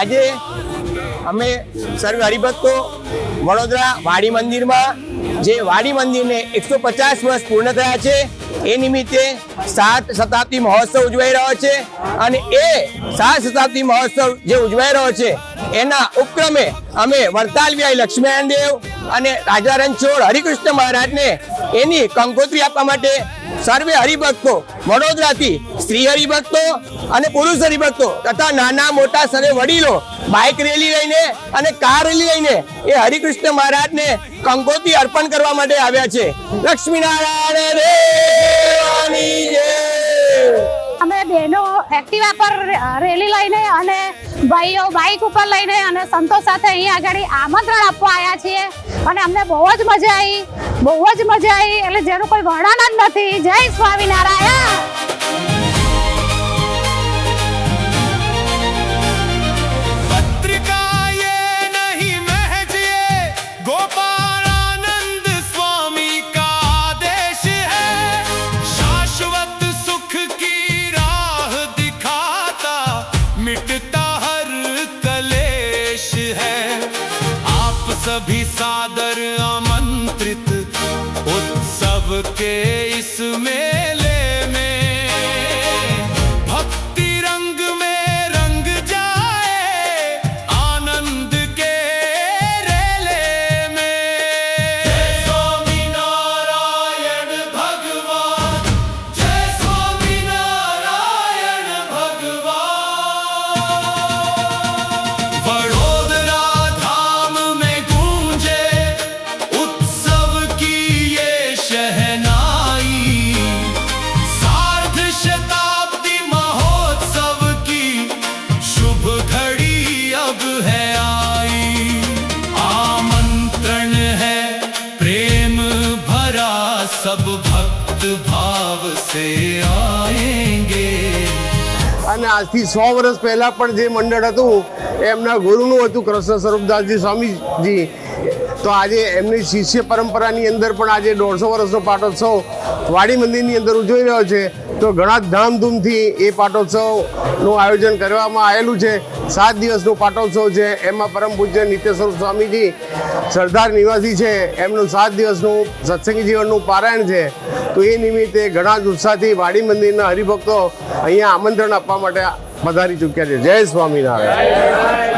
આજે અમે સર્વે હરિભક્તો વડોદરા વાડી મંદિરમાં જે વાડી મંદિરને 150 વર્ષ પૂર્ણ થયા છે એ નિમિત્તે 7 શતાબ્દી મહોત્સવ ઉજવાઈ રહ્યો છે અને એ 7 શતાબ્દી મહોત્સવ જે ઉજવાઈ રહ્યો છે એના ઉપક્રમે અમે વડતાલ વિહાય લક્ષ્મીનારાયણ દેવ અને રાજા રણછોડ હરિકૃષ્ણ મહારાજને એની કંકોત્રી આપવા માટે સર્વે હરિભક્તો વડોદરાથી સ્ત્રી હરિભક્તો અને પુરુષ હરિભક્તો તથા નાના મોટા સર્વે વડીલો બાઇક રેલી લઈને અને કાર રેલી લઈને એ હરિકૃષ્ણ મહારાજને કંકોત્રી અર્પણ કરવા માટે આવ્યા છે. લક્ષ્મીનારાયણ દેવની જય. અમે બહેનો એક્ટિવા પર રેલી લઈને અને ભાઈઓ બાઇક ઉપર લઈને અને સંતો સાથે અહીંયા આગળ આમંત્રણ આપવા આવ્યા છીએ અને અમને બહુ જ મજા આવી એટલે જેનું કોઈ વર્ણન જ નથી. જય સ્વામિનારાયણ. सभी सादर आमंत्रित उत्सव के इस मेले में भक्ति रंग में रंग जाए आनंद के रेले में. जय स्वामीनारायण भगवान, जय स्वामीनारायण भगवान. वडोदरा धाम में गूंजे उत्सव की ये शहनाई. सार्ध शताब्दी महोत्सव की शुभ घड़ी अब है आई. आमंत्रण है प्रेम भरा सब भक्त भाव से आएंगे. અને આજથી 100 વર્ષ પહેલાં પણ જે મંડળ હતું એમના ગુરુનું હતું કૃષ્ણ સ્વરૂપદાસજી સ્વામીજી. તો આજે એમની શિષ્ય પરંપરાની અંદર પણ આજે 150 વર્ષનો પાટોત્સવ વાડી મંદિરની અંદર ઉજવાઈ રહ્યો છે. તો ઘણા ધામધૂમથી એ પાટોત્સવનું આયોજન કરવામાં આવેલું છે. 7 દિવસનો પાટોત્સવ છે. એમાં પરમ પૂજ્ય નિત્ય સ્વરૂપ સ્વામીજી સરદાર નિવાસી છે, એમનું 7 દિવસનું સત્સંગી જીવનનું પારાયણ છે. તો એ નિમિત્તે ઘણા જ ઉત્સાહથી વાડી મંદિરના હરિભક્તો અહીંયા આમંત્રણ આપવા માટે પધારી ચૂક્યા છે. જય સ્વામિનારાયણ.